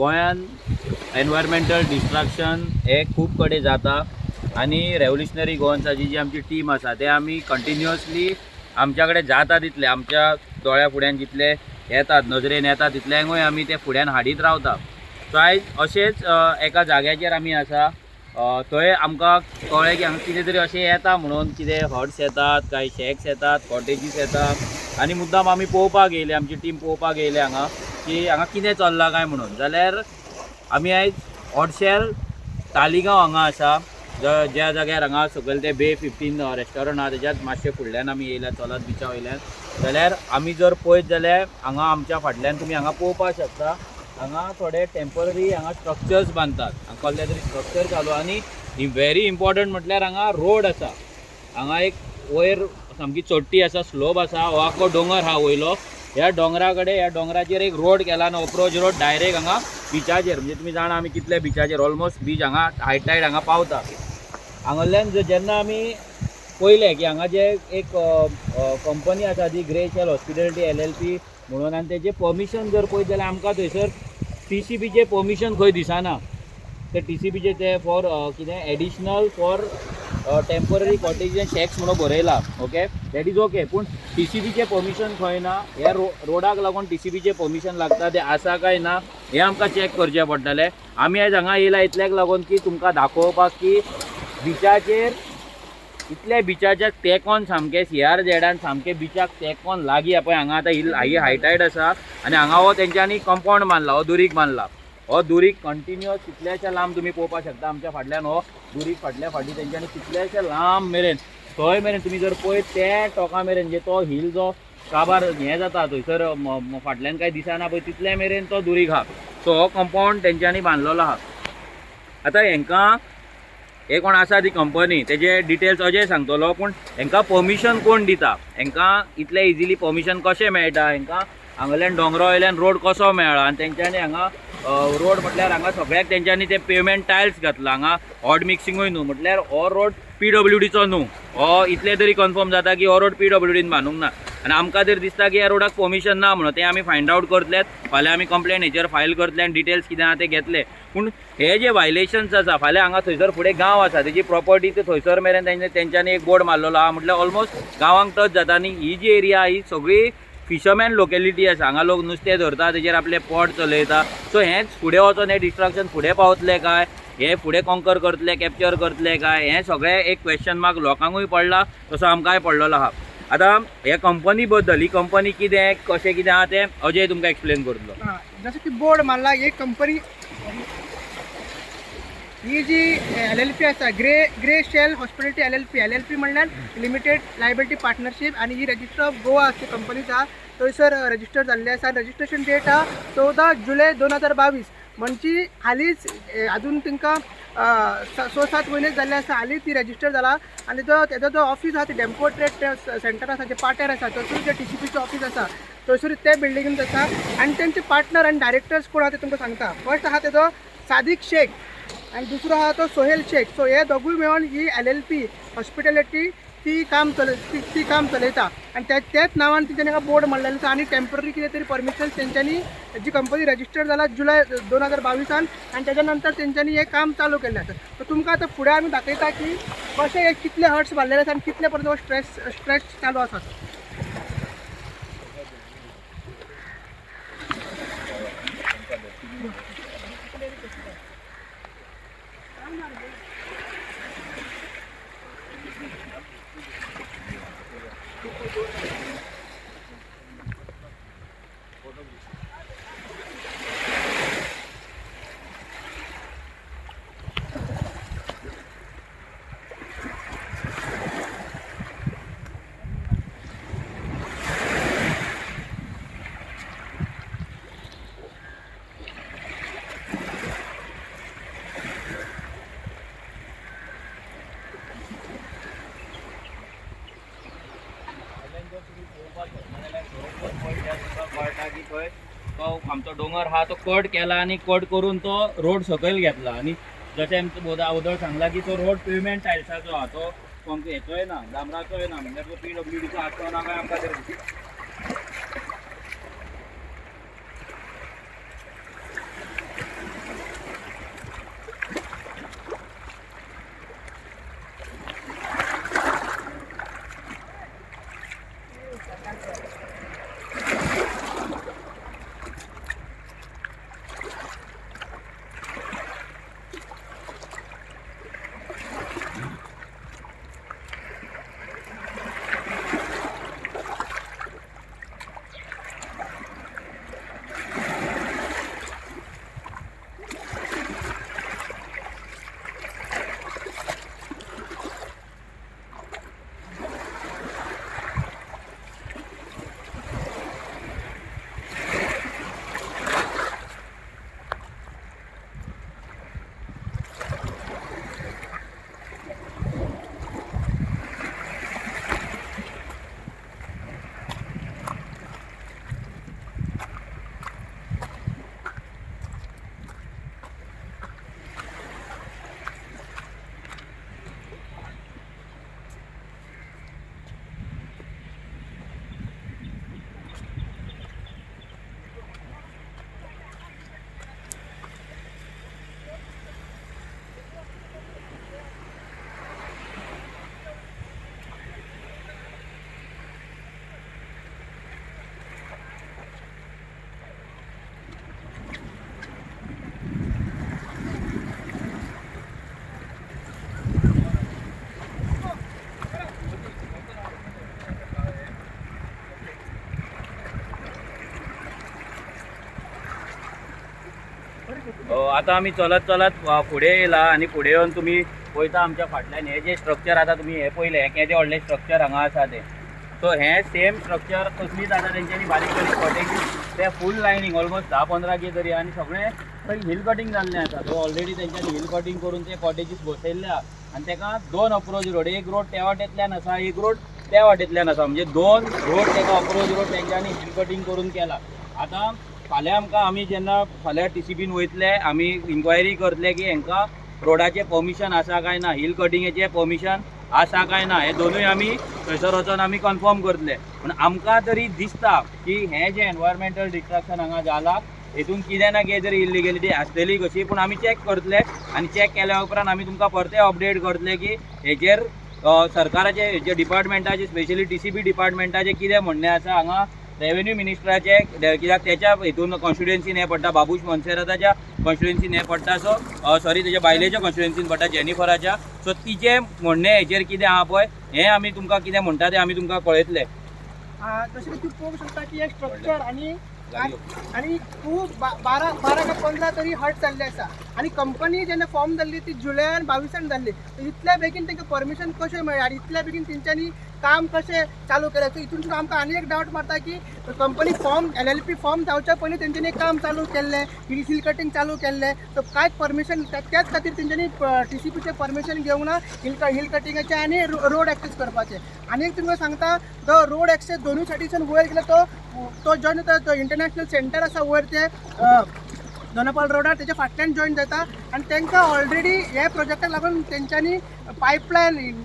गोंयान environmental destruction हे खूब कडेन जाता आनी रेव्होल्युशनरी गोवन्साची जी आमची टीम आसा ते आमी कंटिन्युअसली आमच्या कडेन जाता तितले आमच्या दोळ्या फुड्यान जितले येतात नजरेन येता तितल्यांकूय आमी ते फुड्यान हाडीत रावता. सो आयज अशेंच एका जाग्याचेर आमी आसा. थंय आमकां कळ्ळें की हांगा कितें तरी अशें येता म्हणून कितें हट्स येतात काय शॅक्स येतात कॉटेजीस येतात आनी मुद्दाम आमी पळोवपाक येयले आमची टीम पळोवपाक येयले हांगा की हांगा कितें चल्लां काय म्हणून. जाल्यार आमी आयज हॉटशेल तालिगांव हांगा आसा ज्या जाग्यार हांगा सकयल ते बे 15 रेस्टॉरंट आहा तेज्यात मातशे फुडल्यान आमी येयल्या चलत बिचा वयल्यान. जाल्यार आमी जर पळयत जाल्यार हांगा आमच्या फाटल्यान तुमी हांगा पळोवपाक शकता हांगा थोडे टेम्पररी हांगा स्ट्रक्चर्स बांदतात. हांगा कसले तरी स्ट्रक्चर चालू आनी व्हेरी इम्पॉर्टंट म्हटल्यार हांगा रोड आसा. हांगा एक वयर सामकी चोट्टी आसा स्लोप आसा हो आख्खो दोंगर हा वयलो. ह्या दोंगरा कडेन ह्या दोंगराचेर एक रोड केला आनी अप्रोच रोड डायरेक्ट हांगा बिचाचेर म्हणजे तुमी जाणा आमी कितले बिचाचेर ऑलमोस्ट बीच हांगा हाय टायड हांगा पावता. हांगाल्यान जेन्ना आमी पयलें की हांगा जे एक कंपनी आसा ती ग्रे शेल हॉस्पिटॅलिटी LLP म्हणून आनी तेजें परमिशन जर पळयत जाल्यार आमकां थंयसर TCPचें परमिशन खंय दिसना. ते TCPचें ते फॉर कितें additional for temporary cottage end shacks म्हणून बरयला. ओके दॅट इज ओके पूण TCPचें परमिशन खंय ना. ह्या रोडाक लागून TCPचें परमिशन लागता तें आसा काय ना हें आमकां चॅक करचें पडटलें. आमी आयज हांगा येयला इतल्याक लागून की तुमकां दाखोवपाक की बिचाचेर इतले बिचाच्या तेंकोन सामके CRZान सामके बिचाक तेंकोन लागीं पळय हांगा आतां ही हायटायड आसा आनी हांगा हो तेंच्यांनी कंपाउंड बांदला हो दुरीक बांदला. हो दुरीक कंटिन्युअस कितलेशे लांब तुमी पळोवपाक शकता आमच्या फाटल्यान हो दुरीक फाटल्या फाटी तेंच्यांनी कितलेशे लांब मेरेन थंय मेरेन तुमी जर पळयत त्या टोका मेरेन जे तो हिल जो काबार हें जाता थंयसर फाटल्यान कांय दिसना पळय तितले मेरेन तो दुरीक आहा. सो हो कंपाउंड तेंच्यांनी बांदलेलो आहा. आतां हेंकां हे कोण आसा ती कंपनी तेजे डिटेल्स अजय सांगतलो पूण हेंकां परमिशन कोण दिता हेंकां इतले इजिली परमिशन कशें मेळटा हेंकां हांगाल्यान दोंगरा वयल्यान रोड कसो मेळ्ळा आनी तेंच्यांनी हांगा रोड म्हटल्यार हांगा सगळ्याक तेंच्यांनी ते पेमेंट टायल्स घातला. हांगा हॉट मिक्सिंगूय न्हू म्हटल्यार हो रोड PWDचो न्हू. हो इतले तरी कन्फर्म जाता की हो रोड PWDन बांदूंक ना आनी आमकां जर दिसता की ह्या रोडाक परमिशन ना म्हणून तें आमी फायंड आवट करतलेत. फाल्यां आमी कंप्लेन हेचेर फायल करतले आनी डिटेल्स कितें आहा ते घेतले. पूण हे जे वायलेशन्स आसा फाल्यां हांगा थंयसर फुडें गांव आसा तेजी प्रॉपर्टी ते थंयसर मेरेन तेंच्यांनी एक बोर्ड मारलेलो आहा म्हटल्यार ऑलमोस्ट गांवांक टच जाता आनी ही जी एरिया ही सगळी फिशरमॅन लोकेलिटी आसा. हांगा लोक नुस्तें धरता तेजेर आपले पोट चलयता. सो हेंच फुडें वचोन हें डिस्ट्रक्शन फुडें पावतलें काय हे फुडें कॉन्कर करतले कॅप्चर करतले काय हें सगळें एक क्वेश्चन मार्क लोकांकूय पडला तसो आमकांय पडलेलो आहा. आतां ह्या कंपनी बद्दल ही कंपनी कितें कशें कितें आहा तें अजय तुमकां एक्सप्लेन करतलो. जसं की बोर्ड मारला ही कंपनी ही जी LLP आसा ग्रे शेल हॉस्पिटॅलिटी LLP म्हणल्यार लिमिटेड लायबिलिटी पार्टनरशीप आनी ही रजिस्टर ऑफ गोवा अशी कंपनीच आहा. थंयसर रजिस्टर जाल्ले आसा. रजिस्ट्रेशन डेट आहा 14 जुलय 2022 म्हणजे हालींच अजून तांकां 6-7 म्हयने जाल्ले आसा. हालीं ती रजिस्टर जाला आनी तेजो जो ऑफीस आहा ते डेम्पो ट्रेड सेंटर आसा जे पाट्यार आसा थंयसर जे TCPचो ऑफीस आसा थंयसर ते बिल्डिंगेंत आसा. आनी तेंचे पार्टनर आनी डायरेक्टर्स कोण आहा ते तुमकां सांगता. फर्स्ट आहा तेजो सादिक शेख आनी दुसरो आहा तो सोहेल शेख. सो हे दोगूय मेळोन ही LLP हॉस्पिटॅलिटी ती काम चलयता आनी त्याच नांवान तेंच्यांनी हांगा बोर्ड मारलेलो आसा. आनी टेम्पररी कितें तरी परमिशन तेंच्यांनी जी कंपनी रजिस्टर जाला जुलय 2022 आनी तेज्या नंतर तेंच्यांनी हें काम चालू केल्लें आसा. सो तुमकां आतां फुडें आमी दाखयता की कशें हे कितले हर्ट्स बांदलेले आसा आनी कितले पर्यंत स्ट्रेच चालू आसा. कळटा की थंय तो आमचो दोंगर हा तो कट केला आनी कट करून तो रोड सकयल घेतला आनी जशें आमचो उदळ सांगला की तो रोड पेमेंट टायल्साचो आहा तो हेचोय ना डांबराचोय ना म्हणजे तो PWDचो आसचो ना काय आमकां तरी आता आम्ही चलत चलत फुडें येयला आणि फुडें येवन तुमी पळयता आमच्या फाटल्यान हे जे स्ट्रक्चर आता तुमी हे पयले हे केदें व्हडलें स्ट्रक्चर हांगा आसा तें. सो हे सेम स्ट्रक्चर कसलीच आतां तेंच्यांनी बारीक बारीक कॉटेजीस ते फूल लायनींग ऑलमोस्ट 10-15 के तरी आनी सगळें थंय हिल कटींग जाल्लें आसा. सो ऑलरेडी तेंच्यांनी हिल कटींग करून ते कॉटेजीस बसयल्ले आहा आनी ताका 2 अप्रोच रोड, एक रोड त्या वाटेंतल्यान आसा, एक रोड त्या वाटेंतल्यान आसा, म्हणजे 2 रोड ताका अप्रोच रोड तेंच्यांनी हिल कटींग करून केला. आतां फाल्यां आमकां आमी जेन्ना फाल्यां TCBन वयतले आमी इन्क्वायरी करतले की हांकां रोडाचें परमिशन आसा काय ना, हिल कटिंगेचें परमिशन आसा काय ना, हे दोनूय आमी थंयसर वचोन आमी कन्फर्म करतले. पूण आमकां तरी दिसता की हे जे एनवायरमेंटल डिस्ट्रक्शन हांगा जाला हेतून कितें ना कितें तरी इलिगेलिटी आसतली कशी, पूण आमी चॅक करतले आनी चॅक केल्या उपरांत आमी तुमकां परते अपडेट करतले की हेजेर सरकाराचे हेजे डिपार्टमेंटाचे स्पेशली TCB डिपार्टमेंटाचे कितें म्हणणें आसा. हांगा रेव्हेन्यू मिनिस्टराचे कित्याक तेच्या हितून कॉन्स्टिट्युएन्सीन हे पडटा, बाबूश मोन्सेराताच्या कॉन्स्टिट्युएन्सीन हे पडटा, सो सॉरी तेच्या बायलेच्या कॉन्स्टिट्युएन्सीन पडटा, जेनिफराच्या. सो तिचें म्हणणें हेजेर कितें आहा पळय हें आमी तुमकां कितें म्हणटा तें आमी तुमकां कळयतले. जशें की तूं पळोवंक शकता की हे स्ट्रक्चर आणि खूब 12 का 15 तरी हट जाल्ले आसा आणि कंपनी जेन्ना फॉर्म जाल्ली ती जुलयान 22 जाल्ली. इतल्या बेगीन तांकां परमिशन कशें मेळ्ळें आनी इतल्या बेगीन तेंच्यांनी काम कशें चालू केलें. सो हितून सुद्दां आमकां आनी एक डावट मारता की कंपनी फॉर्म LLP फॉर्म जावच्या पयलीं तेंच्यांनी काम चालू केल्लें, हिल कटिंग चालू केल्लें, सो कांयच परमिशन त्याच खातीर तेंच्यांनी TCBचें परमिशन घेवंक ना हिल कटिंगाचें आनी रोड एक्सेस करपाचें. आनी एक तुमकां सांगता तो रोड एक्सेस दोनूय सायडीच्यान वयर गेलो तो जॉइन जाता, तो इंटरनॅशनल सेंटर आसा वयर ते दोनापावल रोडार तेच्या फाटल्यान जॉइन जाता आनी तांकां ऑलरेडी ह्या प्रोजेक्टाक लागून तेंच्यांनी पायपलायन,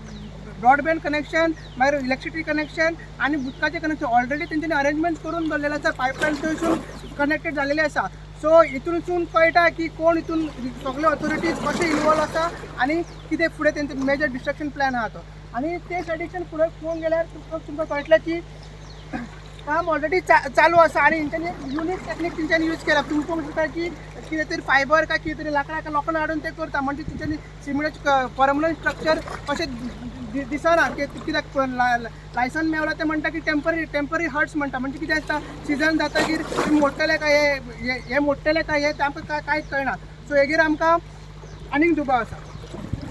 ब्रॉडबँड कनेक्शन, मागीर इलेक्ट्रिसिटी कनेक्शन आनी उदकाचें कनेक्शन ऑलरेडी तेंच्यांनी अरेंजमेंट करून दवरलेलें आसा, पायपलायन थंयसून कनेक्टेड जाल्लेली आसा. सो हितूनसून कळटा की कोण हितून सगळे ऑथॉरिटीज कशे इन्वॉल्व आसा आनी कितें फुडें तेंचो मेजर डिस्ट्रक्शन प्लॅन आहा तो. आनी ते सायडीच्यान फुडें पळोवंक गेल्यार तुमकां कळटलें की काम ऑलरेडी चालू आसा आनी तेंच्यांनी युनीक टेक्नीक तेंच्यांनी यूज केला. तुम्ही पळोवंक शकता की कितें तरी फायबर काय कितें तरी लोखंड हाडून ते करता, म्हणजे तेंच्यांनी सिमेंटाचें परमनंट स्ट्रक्चर अशें दिसना. कित्याक लायसन मेळ्ळा ते म्हणटा की टेम्पररी हट्स म्हणटा, म्हणजे कितें आसता सिजन जातकीर मोडटले काय हे मोडटले काय हे आमकां कांयच कळना. सो हेजेर आमकां आनीक दुबाव आसा.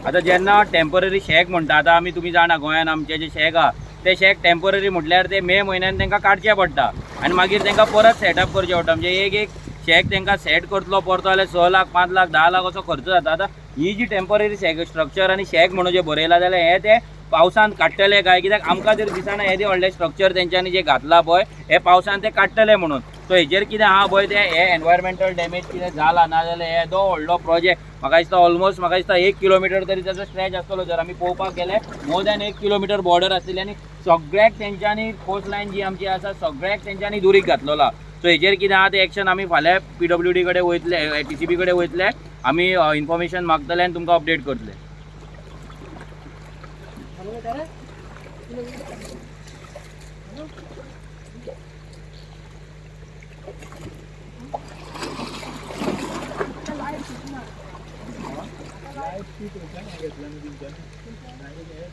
आता जेन्ना टेम्पररी शेक म्हणटा, आतां आमी तुमी जाणा गोंयान आमचे जे शेक आहा ते शेक टेम्पररी म्हटल्यार ते मे म्हयन्यान तांकां काडचे पडटा आनी मागीर तांकां परत सेटअप करचे पडटा. म्हणजे एक शेक तांकां सेट करतलो पडतो जाल्यार 6 लाख 5 लाख 10 लाख असो खर्च जाता. आतां ही जी टेम्पररी शेक स्ट्रक्चर आनी शेक म्हणून जे बरयला जाल्यार हे ते पावसान काडटले काय, कित्याक आमकां जर दिसना हे जे व्हडले स्ट्रक्चर तेंच्यांनी जे घातला पळय हे पावसान ते काडटले म्हणून. सो हेजेर कितें आहा पळय ते हे एनवायरमेंटल डॅमेज कितें जाला ना जाल्यार हे जो व्हडलो प्रोजेक्ट म्हाका दिसता ऑलमोस्ट 1 किलोमिटर तरी ताचो स्ट्रेच आसतलो. जर आमी पळोवपाक गेले मोर दॅन 1 किलोमिटर बॉर्डर आसतली आनी सगळ्याक तेंच्यांनी कोस्ट लायन जी आमची आसा सगळ्याक तेंच्यांनी दुरीक घातलेलो. सो हेजेर कितें आहा ते एक्शन आमी फाल्यां PWD कडेन वयतले, TCB कडेन वयतले, आमी इन्फॉर्मेशन मागतले आनी तुमकां अपडेट करतले.